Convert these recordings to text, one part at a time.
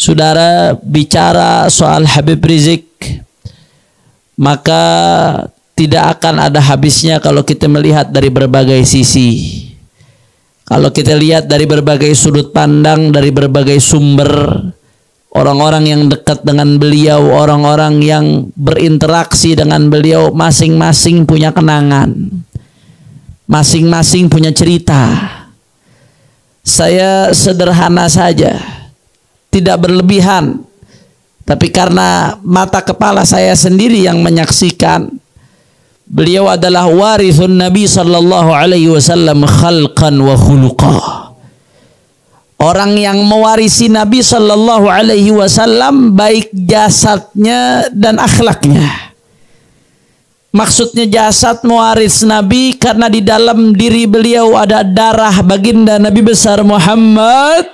Saudara, bicara soal Habib Rizik, maka tidak akan ada habisnya kalau kita melihat dari berbagai sisi. Kalau kita lihat dari berbagai sudut pandang, dari berbagai sumber, orang-orang yang dekat dengan beliau, orang-orang yang berinteraksi dengan beliau, masing-masing punya kenangan, masing-masing punya cerita. Saya sederhana saja, tidak berlebihan, tapi karena mata kepala saya sendiri yang menyaksikan, beliau adalah warithun Nabi sallallahu alaihi wasallam khalqan wa khuluqa. Orang yang mewarisi Nabi sallallahu alaihi wasallam baik jasadnya dan akhlaknya. Maksudnya jasad mewaris Nabi karena di dalam diri beliau ada darah baginda Nabi besar Muhammad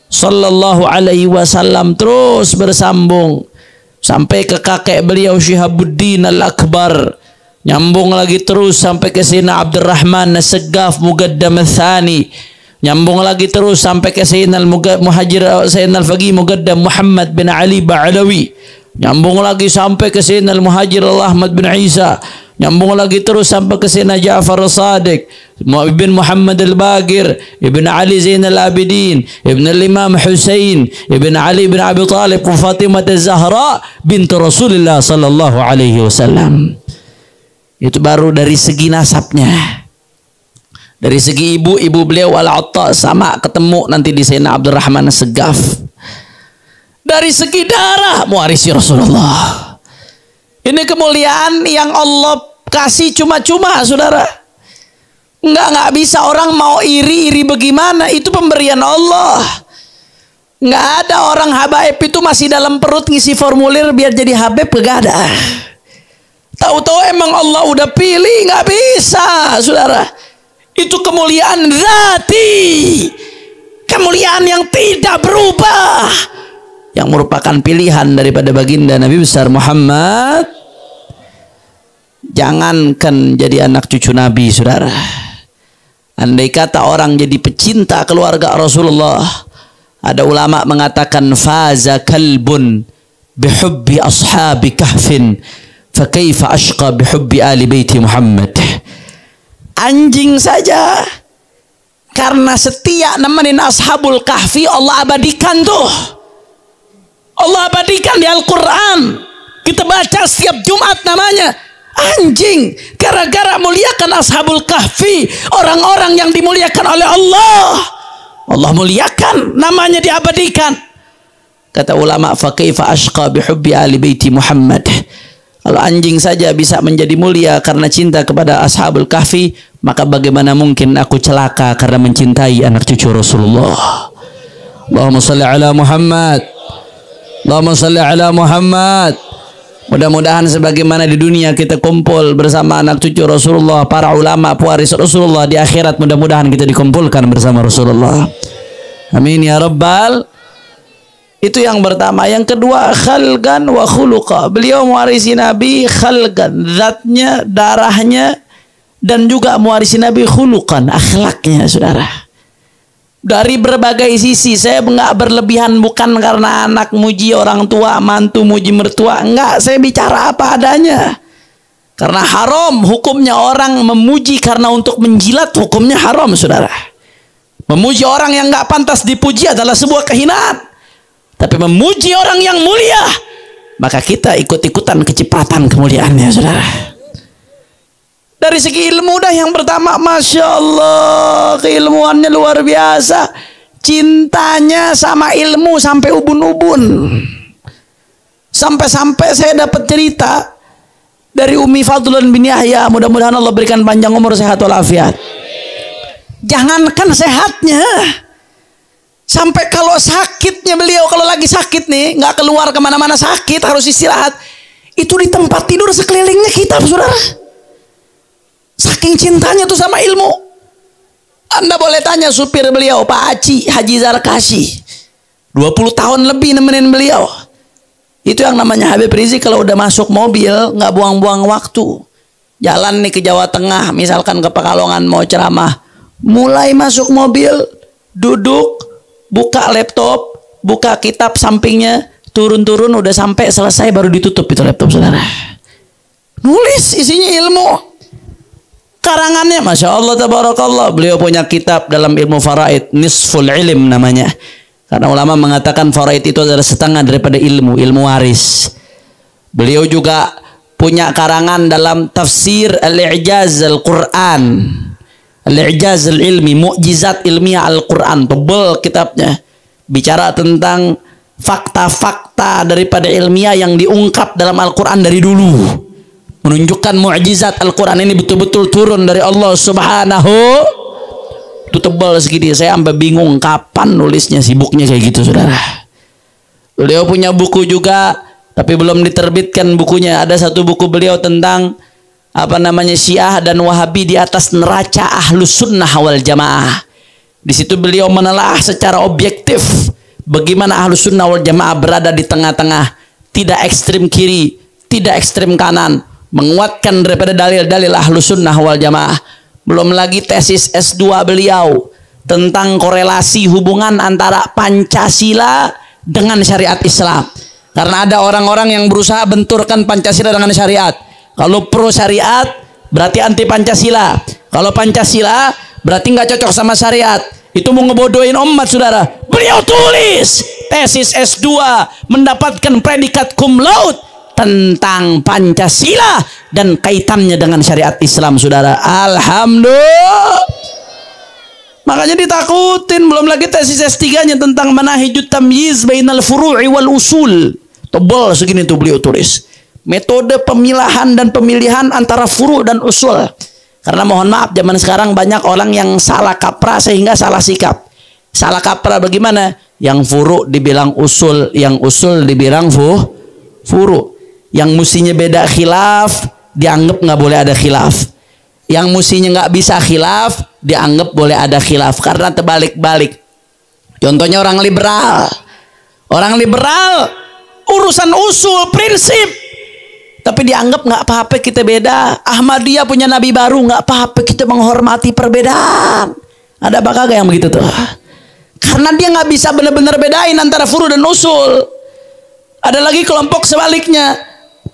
sallallahu alaihi wasallam, terus bersambung sampai ke kakek beliau Syihabuddin Al-Akbar, nyambung lagi terus sampai ke Sayyidina Abdurrahman As-Saggaf Muqaddam Ats-Tsani, nyambung lagi terus sampai ke Sayyidina Al-Faqih Muqaddam Muhammad bin Ali Ba'alawi, nyambung lagi sampai ke Sayyidina Al-Muhajir Ahmad bin Isa, nyambung lagi terus sampai ke Sayyidina Ja'far As-Sadiq, Ibn Muhammad Al-Baqir, Ibn Ali Zainal Abidin, Ibn Al-Imam Husain, Ibn Ali bin Abi Talib, Fatimah Az-Zahra bintu Rasulullah sallallahu alaihi wasallam. Itu baru dari segi nasabnya. Dari segi ibu beliau Al-Atta sama ketemu nanti di Sayyidina Abdurrahman As-Saggaf. Dari segi darah mewarisi Rasulullah. Ini kemuliaan yang Allah kasih cuma-cuma, saudara. Nggak bisa orang mau iri bagaimana, itu pemberian Allah. Nggak ada orang habaib itu masih dalam perut ngisi formulir biar jadi habib, nggak ada. Tahu-tahu emang Allah udah pilih, nggak bisa, saudara. Itu kemuliaan zati, kemuliaan yang tidak berubah, yang merupakan pilihan daripada baginda Nabi besar Muhammad. Jangankan jadi anak cucu Nabi, saudara. Andai kata orang jadi pecinta keluarga Rasulullah, ada ulama mengatakan faza kalbun bihubbi ashabi kahfin fa kaifa ashqa bihubbi ali baiti Muhammad. Anjing saja karena setia nemenin ashabul kahfi Allah abadikan tuh. Allah abadikan di Al-Quran. Kita baca setiap Jumat namanya. Anjing, gara-gara muliakan ashabul kahfi, orang-orang yang dimuliakan oleh Allah, Allah muliakan, namanya diabadikan. Kata ulama, fa kaifa ashqa bihubbi ali baiti Muhammad. Kalau anjing saja bisa menjadi mulia karena cinta kepada ashabul kahfi, maka bagaimana mungkin aku celaka karena mencintai anak cucu Rasulullah. Allahumma salli ala Muhammad, Allahumma salli ala Muhammad. Mudah-mudahan sebagaimana di dunia kita kumpul bersama anak cucu Rasulullah, para ulama pewaris Rasulullah, di akhirat mudah-mudahan kita dikumpulkan bersama Rasulullah. Amin ya rabbal. Itu yang pertama. Yang kedua, khalqan wa khuluqa. Beliau mewarisi Nabi khalqan, zatnya, darahnya, dan juga mewarisi Nabi khuluqan, akhlaknya, saudara. Dari berbagai sisi. Saya nggak berlebihan, bukan karena anak muji orang tua, mantu muji mertua, enggak. Saya bicara apa adanya. Karena haram hukumnya orang memuji karena untuk menjilat, hukumnya haram, saudara. Memuji orang yang nggak pantas dipuji adalah sebuah kehinaan. Tapi memuji orang yang mulia, maka kita ikut-ikutan kecepatan kemuliaannya, saudara. Dari segi ilmu dah yang pertama, Masya Allah, keilmuannya luar biasa. Cintanya sama ilmu sampai ubun-ubun. Sampai-sampai saya dapat cerita dari Umi Fadlan bin Yahya, mudah-mudahan Allah berikan panjang umur, sehat walafiat. Jangankan sehatnya, sampai kalau sakitnya beliau, kalau lagi sakit nih, nggak keluar kemana-mana, sakit, harus istirahat, itu di tempat tidur sekelilingnya kitab, saudara. Saking cintanya tuh sama ilmu. Anda boleh tanya supir beliau, Pak Haji, Haji Zarkashi, 20 tahun lebih nemenin beliau. Itu yang namanya Habib Rizik. Kalau udah masuk mobil nggak buang-buang waktu. Jalan nih ke Jawa Tengah, misalkan ke Pekalongan mau ceramah, mulai masuk mobil, duduk, buka laptop, buka kitab sampingnya, turun-turun udah sampai selesai baru ditutup itu laptop saudara. Nulis isinya ilmu. Karangannya Masya Allah tabarakallah. Beliau punya kitab dalam ilmu faraid, Nisful Ilm namanya. Karena ulama mengatakan faraid itu adalah setengah daripada ilmu, ilmu waris. Beliau juga punya karangan dalam tafsir Al-I'jaz Al-Quran, Al-I'jaz Al-Ilmi, Mu'jizat Ilmiah Al-Quran. Tebal kitabnya. Bicara tentang fakta-fakta daripada ilmiah yang diungkap dalam Al-Quran dari dulu. Menunjukkan mu'jizat Al-Quran ini betul-betul turun dari Allah Subhanahu. Itu tebal segini, saya sampai bingung kapan nulisnya, sibuknya kayak gitu saudara. Beliau punya buku juga, tapi belum diterbitkan bukunya. Ada satu buku beliau tentang apa namanya Syiah dan Wahabi di atas neraca Ahlus Sunnah wal Jamaah. Di situ beliau menelaah secara objektif bagaimana Ahlus Sunnah wal Jamaah berada di tengah-tengah, tidak ekstrim kiri, tidak ekstrim kanan, menguatkan daripada dalil-dalil Ahlus Sunnah wal Jamaah. Belum lagi tesis S2 beliau tentang korelasi hubungan antara Pancasila dengan syariat Islam. Karena ada orang-orang yang berusaha benturkan Pancasila dengan syariat. Kalau pro syariat berarti anti Pancasila. Kalau Pancasila berarti nggak cocok sama syariat. Itu mau ngebodohin umat saudara. Beliau tulis tesis S2 mendapatkan predikat cum laude tentang Pancasila dan kaitannya dengan syariat Islam saudara. Alhamdulillah. Makanya ditakutin. Belum lagi tesis S3-nya tentang manahijut tamyiz bainal furu'i wal usul. Tebal segini tuh beliau tulis. Metode pemilahan dan pemilihan antara furu' dan usul. Karena mohon maaf zaman sekarang banyak orang yang salah kaprah sehingga salah sikap. Salah kaprah bagaimana? Yang furu' dibilang usul, yang usul dibilang furu'. Yang mestinya beda khilaf dianggap nggak boleh ada khilaf. Yang mestinya nggak bisa khilaf dianggap boleh ada khilaf karena terbalik-balik. Contohnya orang liberal. Orang liberal urusan usul prinsip. Tapi dianggap nggak apa-apa kita beda. Ahmadiyah punya nabi baru, nggak apa-apa kita menghormati perbedaan. Ada apa kagak yang begitu tuh? Karena dia nggak bisa benar-benar bedain antara furu dan usul. Ada lagi kelompok sebaliknya.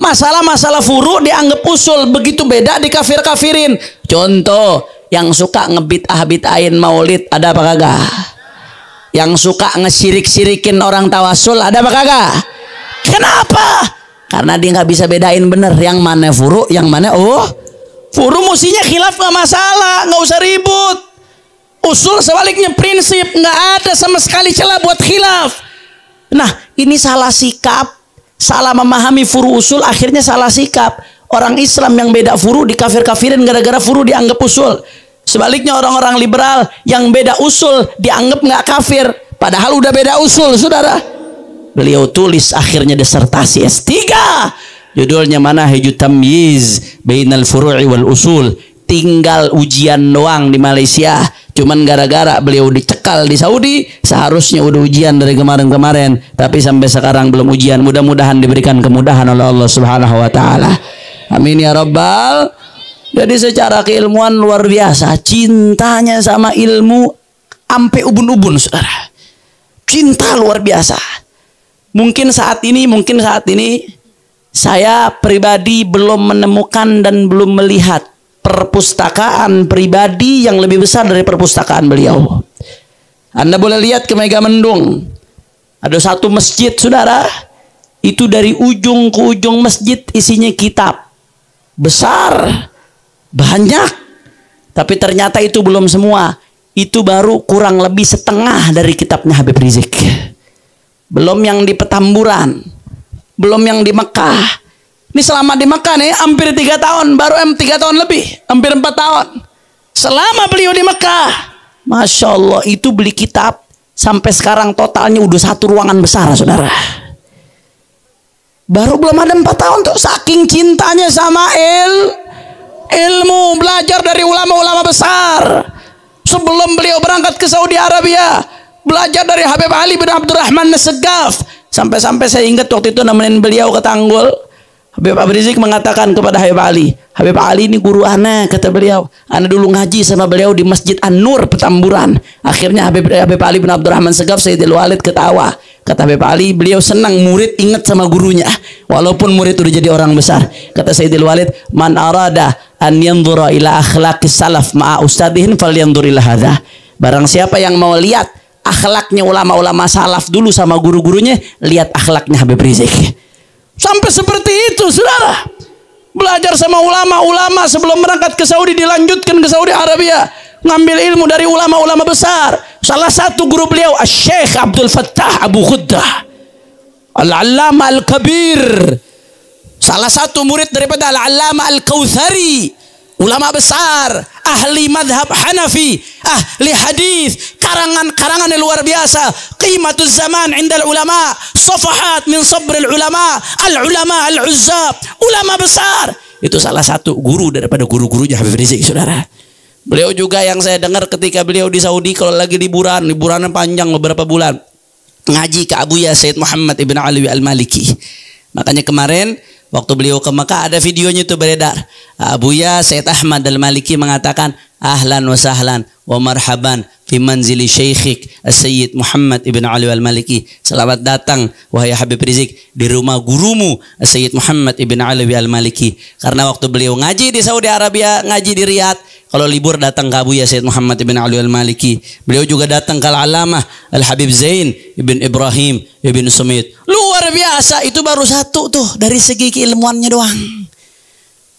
Masalah-masalah furu dianggap usul, begitu beda dikafir-kafirin. Contoh, yang suka ngebid'ah-bid'ain maulid, ada apa kagak? Yang suka ngesyirik-syirikin orang tawasul, ada apa kagak? Kenapa? Karena dia nggak bisa bedain bener yang mana furu, yang mana furu mestinya khilaf nggak masalah, nggak usah ribut. Usul sebaliknya prinsip, nggak ada sama sekali celah buat khilaf. Nah ini salah sikap, salah memahami furu usul, akhirnya salah sikap. Orang Islam yang beda furu dikafir-kafirin gara-gara furu dianggap usul. Sebaliknya orang-orang liberal yang beda usul dianggap nggak kafir, padahal udah beda usul saudara. Beliau tulis akhirnya disertasi S3 judulnya Manahijut Tamyiz Bainal Furu'i wal Usul. Tinggal ujian doang di Malaysia, cuman gara-gara beliau dicekal di Saudi. Seharusnya udah ujian dari kemarin-kemarin, tapi sampai sekarang belum ujian. Mudah-mudahan diberikan kemudahan oleh Allah Subhanahu wa taala. Amin ya rabbal. Jadi secara keilmuan luar biasa, cintanya sama ilmu ampe ubun-ubun saudara. Cinta luar biasa. Mungkin saat ini saya pribadi belum menemukan dan belum melihat perpustakaan pribadi yang lebih besar dari perpustakaan beliau. Anda boleh lihat ke Megamendung. Ada satu masjid saudara, itu dari ujung ke ujung masjid isinya kitab. Besar, banyak. Tapi ternyata itu belum semua. Itu baru kurang lebih setengah dari kitabnya Habib Rizik. Belum yang di Petamburan, belum yang di Mekah. Ini selama di Mekah nih hampir 3 tahun, baru 3 tahun lebih, hampir 4 tahun. Selama beliau di Mekah, Masya Allah itu beli kitab sampai sekarang totalnya udah 1 ruangan besar saudara. Baru belum ada 4 tahun tuh, saking cintanya sama ilmu, belajar dari ulama-ulama besar. Sebelum beliau berangkat ke Saudi Arabia, belajar dari Habib Ali bin Abdurrahman As-Saggaf. Sampai-sampai saya ingat waktu itu nemenin beliau ke Tanggul. Habib Rizik mengatakan kepada Habib Ali ini guru ana, kata beliau. Ana dulu ngaji sama beliau di Masjid An-Nur Petamburan. Akhirnya Habib Ali bin Abdurrahman As-Saggaf Sayyidil Walid ketawa. Kata Habib Ali, beliau senang murid ingat sama gurunya walaupun murid udah jadi orang besar. Kata Sayyidil Walid, man arada an yanzura ila akhlaqis salaf ma'a ustadihin falyanzur ila hadza. Barang siapa yang mau lihat akhlaknya ulama-ulama salaf dulu sama guru-gurunya, lihat akhlaknya Habib Rizik. Sampai seperti itu, saudara. Belajar sama ulama-ulama sebelum berangkat ke Saudi, dilanjutkan ke Saudi Arabia, ngambil ilmu dari ulama-ulama besar. Salah satu guru beliau Syekh Abdul Fattah Abu Khuddah Al-Allama Al-Kabir, salah satu murid daripada Al-Allama Al-Kautsari, ulama besar, ahli madhab Hanafi, ahli hadis, karangan-karangan yang luar biasa. Qimatuz zaman indal ulama, safahat min sabril ulama, al-ulama al-uzzab, ulama besar. Itu salah satu guru daripada guru-gurunya Habib Rizik, saudara. Beliau juga yang saya dengar ketika beliau di Saudi, kalau lagi liburan panjang beberapa bulan, ngaji ke Abuya Sayyid Muhammad ibn Ali al-Maliki. Makanya kemarin waktu beliau ke Mekah ada videonya itu beredar. Abuya Sayyid Ahmad al-Maliki mengatakan, ahlan wa sahlan wa marhaban fi manzili syekhik Sayyid Muhammad ibn Ali al-Maliki. Selamat datang wahai Habib Rizik di rumah gurumu Sayyid Muhammad ibn Ali al-Maliki. Karena waktu beliau ngaji di Saudi Arabia, ngaji di Riyadh, kalau libur datang ke Abuya Sayyid Muhammad ibn Ali al-Maliki. Beliau juga datang ke Al-Alamah Al-Habib Zain ibn Ibrahim ibn Sumit. Luar biasa. Itu baru satu tuh dari segi keilmuannya doang.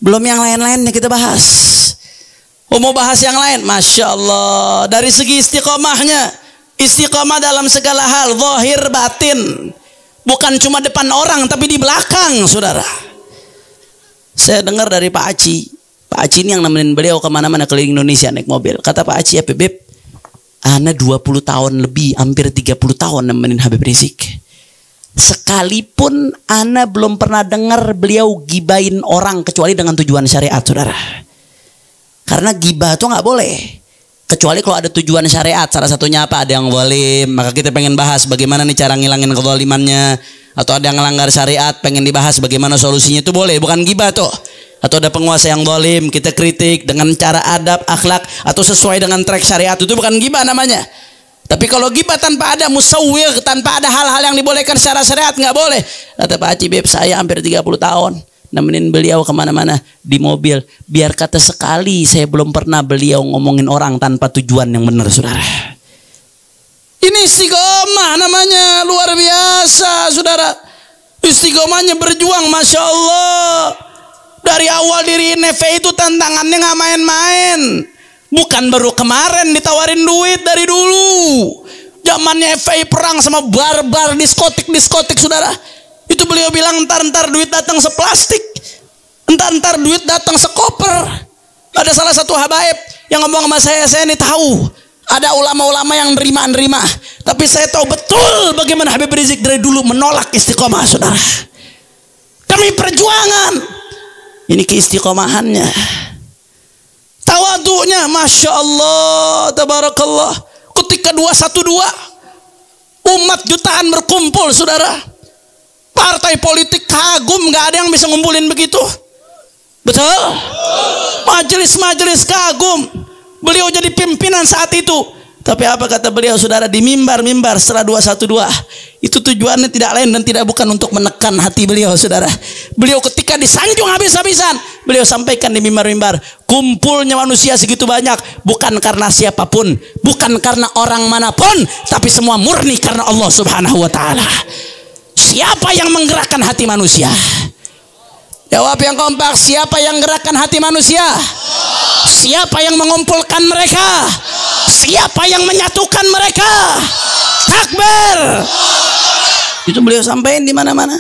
Belum yang lain-lainnya kita bahas. Mau bahas yang lain, Masya Allah. Dari segi istiqomahnya, istiqomah dalam segala hal, zahir batin. Bukan cuma depan orang, tapi di belakang, saudara. Saya dengar dari Pak Aci. Pak Aci ini yang nemenin beliau kemana-mana keliling Indonesia naik mobil. Kata Pak Aci, ya Beb, ana 20 tahun lebih, hampir 30 tahun nemenin Habib Rizik. Sekalipun ana belum pernah dengar beliau gibain orang kecuali dengan tujuan syariat, saudara. Karena gibah itu nggak boleh kecuali kalau ada tujuan syariat. Salah satunya apa? Ada yang zalim, maka kita pengen bahas bagaimana nih cara ngilangin kezalimannya. Atau ada yang melanggar syariat, pengen dibahas bagaimana solusinya, itu boleh, bukan gibah tuh. Atau ada penguasa yang zalim, kita kritik dengan cara adab, akhlak, atau sesuai dengan track syariat, itu bukan gibah namanya. Tapi kalau gibah tanpa ada musawwir, tanpa ada hal-hal yang dibolehkan secara syariat, nggak boleh. Kata Pak Haji, Beb, saya hampir 30 tahun nemenin beliau kemana-mana di mobil. Biar kata sekali saya belum pernah beliau ngomongin orang tanpa tujuan yang benar, saudara. Ini istiqomah namanya, luar biasa, saudara. Istiqomahnya berjuang, Masya Allah. Dari awal diri FPI itu tantangannya nggak main-main. Bukan baru kemarin ditawarin duit, dari dulu. Zamannya FPI perang sama barbar diskotik, saudara. Itu beliau bilang, entar duit datang seplastik, entar duit datang sekoper. Ada salah satu habaib yang ngomong sama saya ini tahu ada ulama-ulama yang nerima, tapi saya tahu betul bagaimana Habib Rizik dari dulu menolak istiqomah, saudara. Kami perjuangan, ini keistiqomahannya, tawadunya, Masya Allah, tabarakallah. Ketika 212 umat jutaan berkumpul, saudara, partai politik kagum, nggak ada yang bisa ngumpulin begitu. Betul? Majelis-majelis kagum. Beliau jadi pimpinan saat itu. Tapi apa kata beliau, saudara, di mimbar setelah 212, itu tujuannya tidak lain dan tidak bukan untuk menekan hati beliau, saudara. Beliau ketika disanjung habis-habisan, beliau sampaikan di mimbar, kumpulnya manusia segitu banyak bukan karena siapapun, bukan karena orang manapun, tapi semua murni karena Allah Subhanahu wa Ta'ala. Siapa yang menggerakkan hati manusia? Jawab yang kompak. Siapa yang menggerakkan hati manusia? Siapa yang mengumpulkan mereka? Siapa yang menyatukan mereka? Takbir. Itu beliau sampaikan di mana-mana.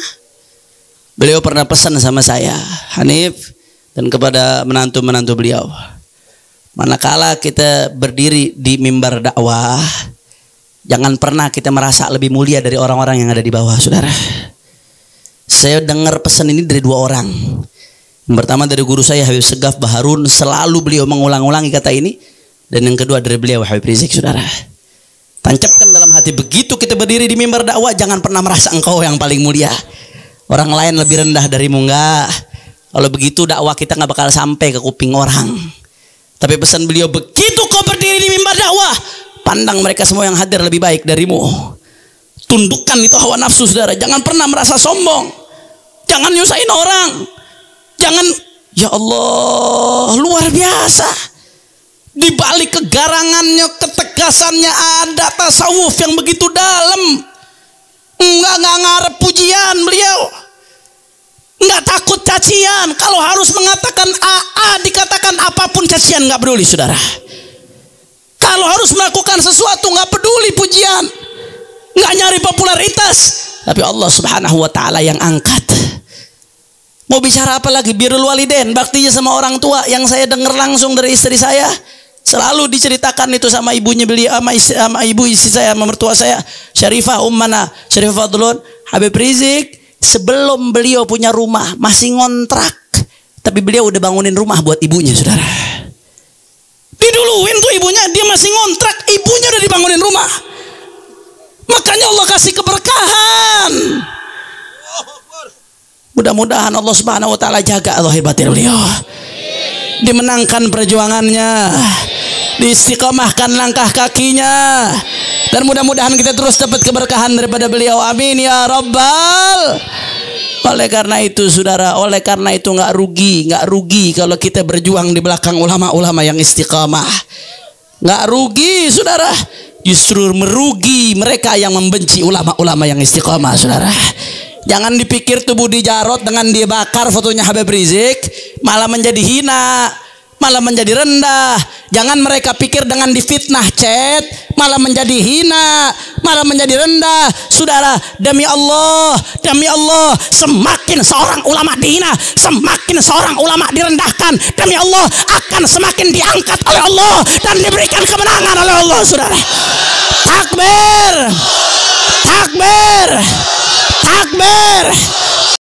Beliau pernah pesan sama saya, Hanif, dan kepada menantu-menantu beliau, manakala kita berdiri di mimbar dakwah, jangan pernah kita merasa lebih mulia dari orang-orang yang ada di bawah, saudara. Saya dengar pesan ini dari dua orang. Yang pertama dari guru saya Habib Segaf Baharun, selalu beliau mengulang-ulangi kata ini. Dan yang kedua dari beliau Habib Rizik, saudara. Tancapkan dalam hati, begitu kita berdiri di mimbar dakwah, jangan pernah merasa engkau yang paling mulia, orang lain lebih rendah darimu, enggak. Kalau begitu dakwah kita nggak bakal sampai ke kuping orang. Tapi pesan beliau, begitu kau berdiri di mimbar dakwah, pandang mereka semua yang hadir lebih baik darimu. Tundukkan itu hawa nafsu, saudara. Jangan pernah merasa sombong. Jangan nyusahin orang. Jangan, ya Allah, luar biasa. Di balik kegarangannya, ketegasannya ada tasawuf yang begitu dalam. Enggak ngarep pujian beliau. Enggak takut cacian. Kalau harus mengatakan AA, dikatakan apapun cacian, enggak peduli, saudara. Kalau harus melakukan sesuatu, enggak peduli pujian. Enggak nyari popularitas. Tapi Allah Subhanahu wa ta'ala yang angkat. Mau bicara apa lagi? Birrul walidain, baktinya sama orang tua, yang saya dengar langsung dari istri saya. Selalu diceritakan itu sama ibunya beliau, sama ibu istri saya, sama mertua saya, Syarifah Ummana, Syarifah Fadlun. Habib Rizik sebelum beliau punya rumah masih ngontrak, tapi beliau udah bangunin rumah buat ibunya, saudara. Diduluin tuh ibunya, dia masih ngontrak, ibunya udah dibangunin rumah. Makanya Allah kasih keberkahan. Mudah-mudahan Allah Subhanahu wa ta'ala jaga zahir batin beliau, dimenangkan perjuangannya, diistiqomahkan langkah kakinya, dan mudah-mudahan kita terus dapat keberkahan daripada beliau. Amin ya rabbal. Oleh karena itu, saudara, oleh karena itu nggak rugi kalau kita berjuang di belakang ulama-ulama yang istiqamah. Nggak rugi, saudara. Justru merugi mereka yang membenci ulama-ulama yang istiqamah, saudara. Jangan dipikir tubuh dijarot dengan dia bakar fotonya Habib Rizik malah menjadi hina, malah menjadi rendah. Jangan mereka pikir dengan difitnah chat malah menjadi hina, malah menjadi rendah. Saudara, demi Allah, semakin seorang ulama dihina, semakin seorang ulama direndahkan, demi Allah akan semakin diangkat oleh Allah dan diberikan kemenangan oleh Allah, saudara. Takbir, takbir, takbir.